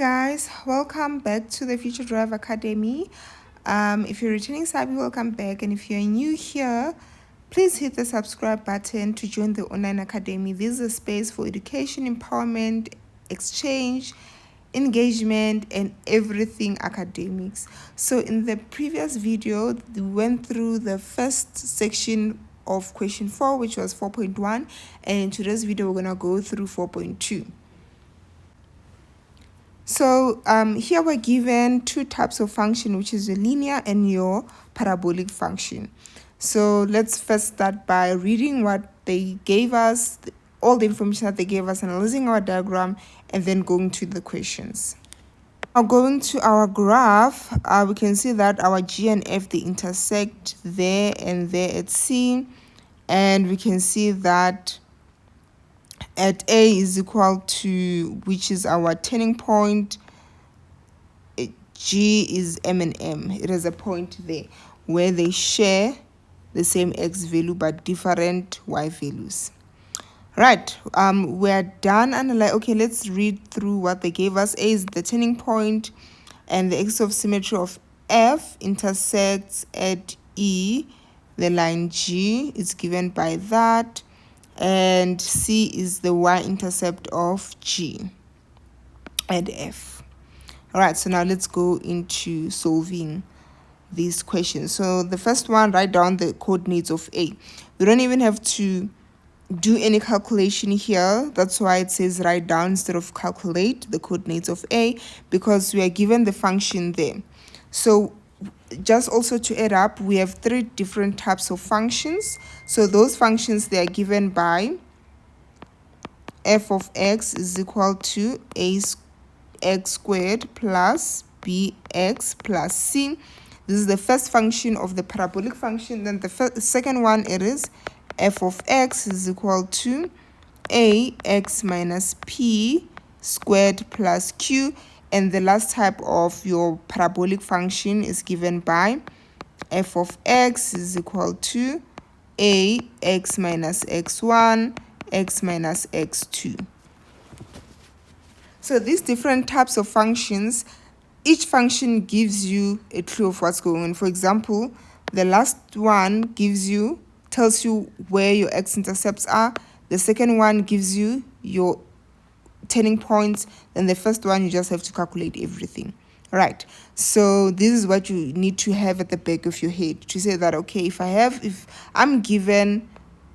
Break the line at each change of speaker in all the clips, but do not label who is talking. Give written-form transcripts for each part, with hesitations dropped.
Guys, welcome back to the Future Drive Academy. If you're returning sub, welcome back, and if you're new here, please hit the subscribe button to join the online academy. This is a space for education, empowerment, exchange, engagement, and everything academics. So in the previous video, we went through the first section of question 4, which was 4.1, and in today's video we're gonna go through 4.2. So here we're given two types of function, which is your linear and your parabolic function. So let's first start by reading what they gave us, all the information that they gave us, analyzing our diagram, and then going to the questions. Now going to our graph, we can see that our G and F, they intersect there and there at C, and we can see that at A is equal to, which is our turning point, G is M and M. It is a point there where they share the same X value but different Y values. Right, we're done analyze. Okay, let's read through what they gave us. A is the turning point, and the axis of symmetry of F intersects at E. The line G is given by that, and C is the y-intercept of G and F. All right, so now let's go into solving these questions. So the first one, write down the coordinates of A. We don't even have to do any calculation here. That's why it says write down instead of calculate the coordinates of A, because we are given the function there. So just also to add up, we have three different types of functions. So those functions, they are given by f of x is equal to x squared plus bx plus c. This is the first function of the parabolic function. Then the second one, it is f of x is equal to ax minus p squared plus q. And the last type of your parabolic function is given by f of x is equal to ax minus x1, x minus x2. So these different types of functions, each function gives you a clue of what's going on. For example, the last one tells you where your x-intercepts are. The second one gives you your turning points. Then the first one, you just have to calculate everything. All right, so this is what you need to have at the back of your head to say that, okay, if I'm given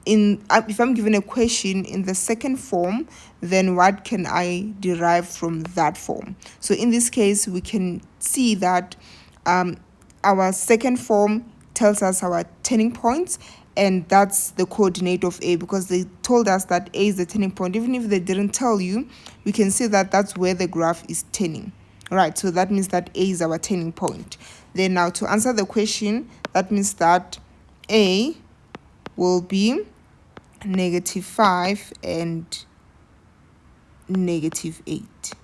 a question in the second form, then what can I derive from that form? So in this case, we can see that our second form tells us our turning points, and that's the coordinate of A, because they told us that A is the turning point. Even if they didn't tell you, we can see that that's where the graph is turning. All right, so that means that A is our turning point. Then now to answer the question, that means that A will be -5 and -8.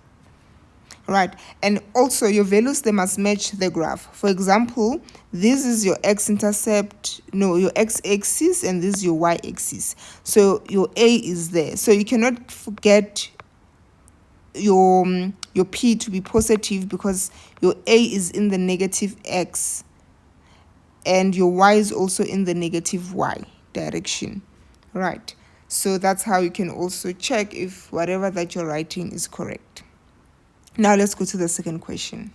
Right, and also your values, they must match the graph. For example, this is your your x-axis, and this is your y-axis. So your A is there, so you cannot forget your p to be positive, because your A is in the negative x and your y is also in the negative y direction. Right, so that's how you can also check if whatever that you're writing is correct. Now let's go to the second question.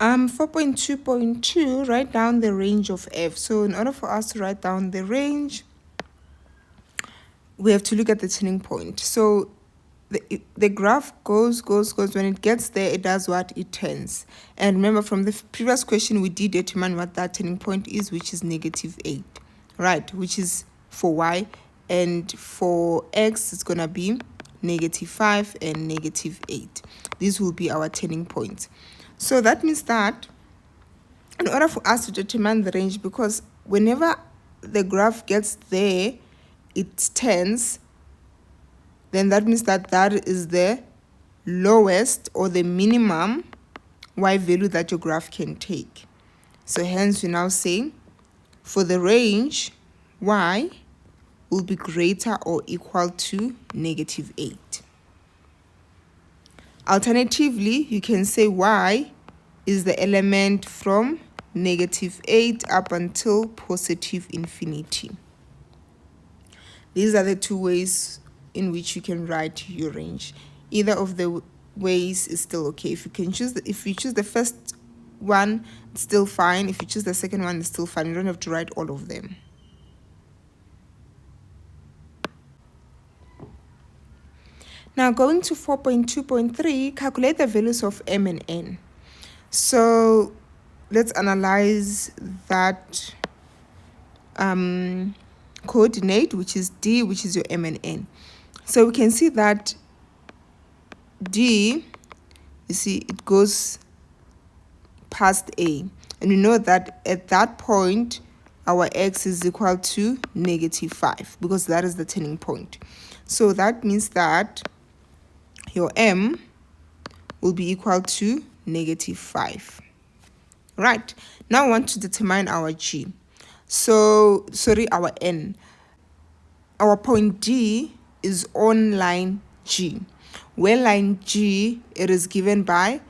4.2.2, write down the range of f. So in order for us to write down the range, we have to look at the turning point. So the graph goes. When it gets there, it does what? It turns. And remember, from the previous question, we did determine what that turning point is, which is -8. Right, which is for y, and for x, it's going to be -5 and -8. These will be our turning points. So that means that in order for us to determine the range, because whenever the graph gets there, it turns, then that means that that is the lowest or the minimum y value that your graph can take. So hence we now say for the range, y will be greater or equal to -8. Alternatively, you can say y is the element from -8 up until positive infinity. These are the two ways in which you can write your range. Either of the ways is still okay. If you choose the first one, it's still fine. If you choose the second one, it's still fine. You don't have to write all of them. Now going to 4.2.3, calculate the values of m and n. So let's analyze that coordinate, which is d, which is your m and n. So we can see that d, you see, it goes past a, and we know that at that point our x is equal to -5 because that is the turning point. So that means that your m will be equal to -5. Right, now I want to determine our g. So our n. Our point D is on line G, where line G, it is given by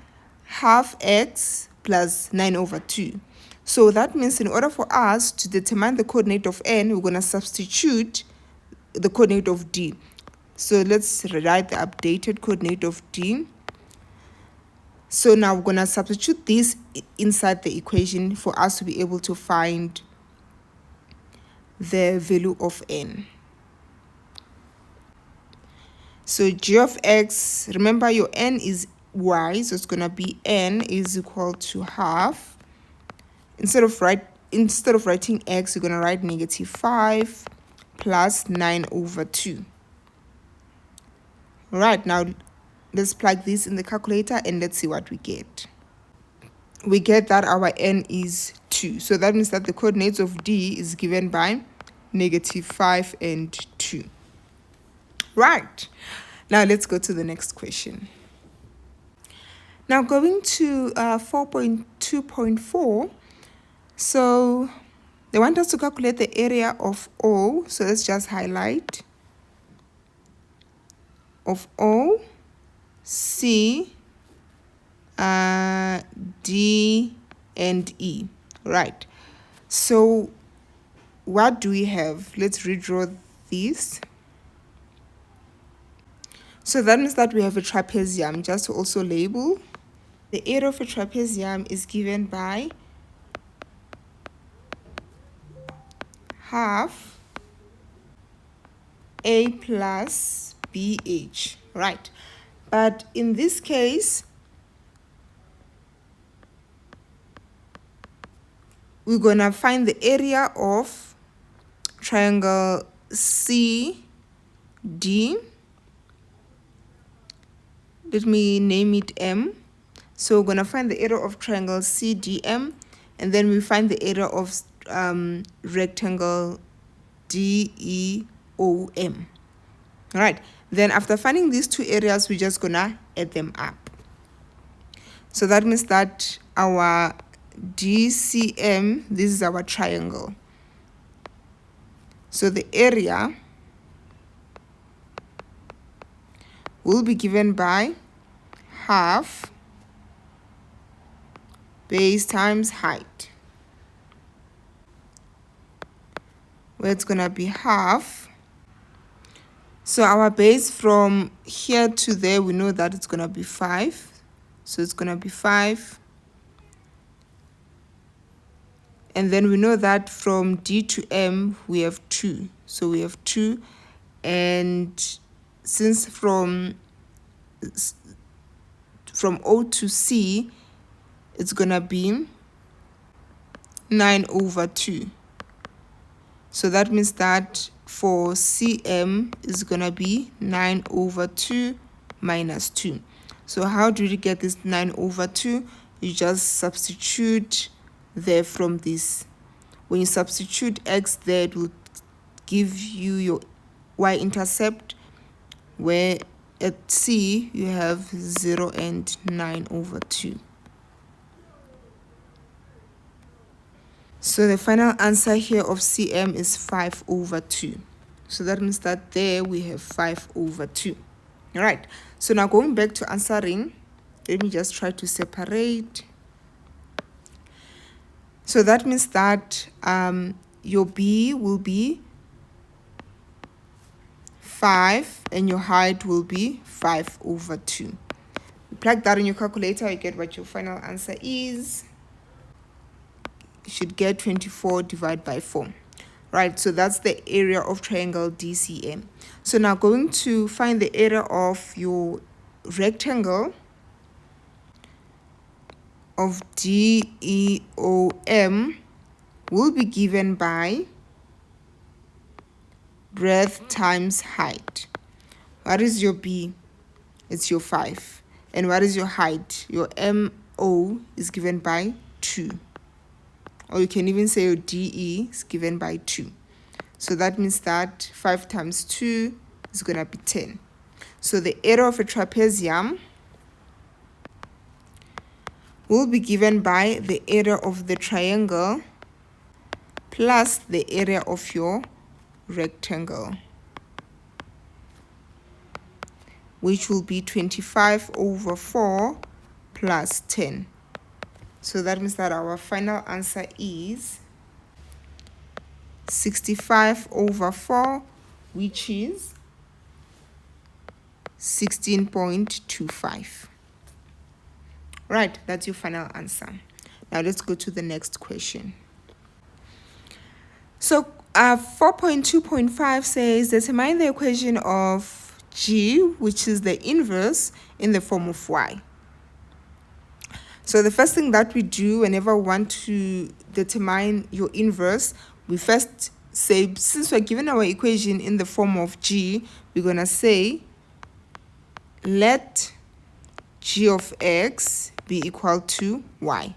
half x plus 9/2. So that means in order for us to determine the coordinate of n, we're going to substitute the coordinate of D. So let's write the updated coordinate of D. So now we're going to substitute this inside the equation for us to be able to find the value of n. So g of x, remember your n is y, so it's going to be n is equal to half. Instead of writing x, you're going to write -5 plus 9/2. Right, now let's plug this in the calculator and let's see what we get. We get that our n is 2. So that means that the coordinates of D is given by -5 and 2. Right, now let's go to the next question. Now going to 4.2.4, so they want us to calculate the area of O. So let's just highlight of O, C, D, and E. Right, so what do we have? Let's redraw these. So that means that we have a trapezium. Just to also label, the area of a trapezium is given by half A plus BH, right? But in this case, we're going to find the area of triangle CD. Let me name it M. So we're going to find the area of triangle CDM, and then we find the area of rectangle DEOM. All right. Then after finding these two areas, we're just going to add them up. So that means that our DCM, this is our triangle. So the area will be given by half base times height, where it's going to be half. So our base from here to there, we know that it's going to be 5. So it's going to be 5. And then we know that from D to M, we have 2. So we have 2. And since from O to C, it's going to be 9/2. So that means that for CM is going to be 9/2 minus 2. So how do you get this 9/2? You just substitute there from this. When you substitute x there, it will give you your y-intercept, where at C you have 0 and 9/2. So the final answer here of CM is 5/2. So that means that there we have 5/2. All right, so now going back to answering, let me just try to separate. So that means that your B will be 5 and your height will be 5/2. You plug that in your calculator, you get what your final answer is. You should get 24 divided by 4. Right, so that's the area of triangle DCM. So now going to find the area of your rectangle of DEOM will be given by breadth times height. What is your B? It's your 5. And what is your height? Your MO is given by 2. Or you can even say your DE is given by 2. So that means that 5 times 2 is going to be 10. So the area of a trapezium will be given by the area of the triangle plus the area of your rectangle, which will be 25/4 plus 10. So that means that our final answer is 65/4, which is 16.25. Right, that's your final answer. Now let's go to the next question. So 4.2.5 says determine the equation of G, which is the inverse, in the form of Y. So the first thing that we do whenever we want to determine your inverse, we first say, since we're given our equation in the form of G, we're going to say let G of X be equal to Y.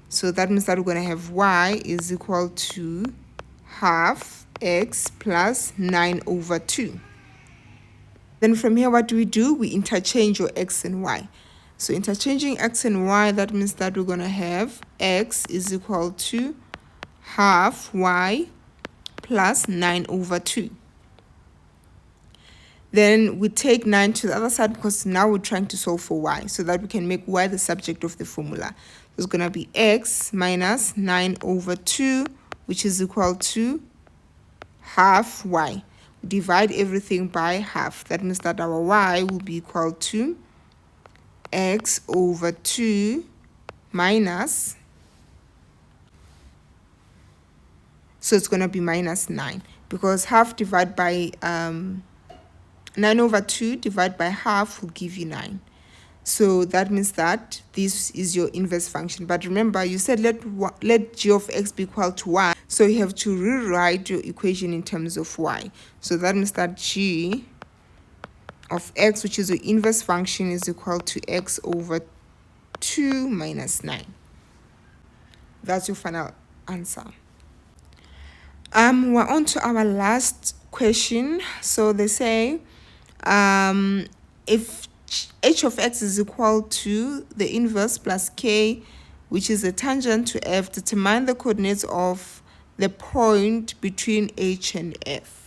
So that means that we're going to have Y is equal to half X plus 9/2. Then from here, what do? We interchange your X and Y. So interchanging X and Y, that means that we're going to have X is equal to half Y plus 9/2. Then we take 9 to the other side because now we're trying to solve for Y so that we can make Y the subject of the formula. So it's going to be X minus 9/2, which is equal to half Y. We divide everything by half. That means that our Y will be equal to X/2 minus, so it's going to be minus 9 because half divided by 9/2 divided by half will give you 9. So that means that this is your inverse function. But remember, you said let G of X be equal to Y. So you have to rewrite your equation in terms of Y. So that means that G of X, which is your inverse function, is equal to X/2 minus 9. That's your final answer. We're on to our last question. So they say, if h of x is equal to the inverse plus k, which is a tangent to f, determine the coordinates of the point between h and f.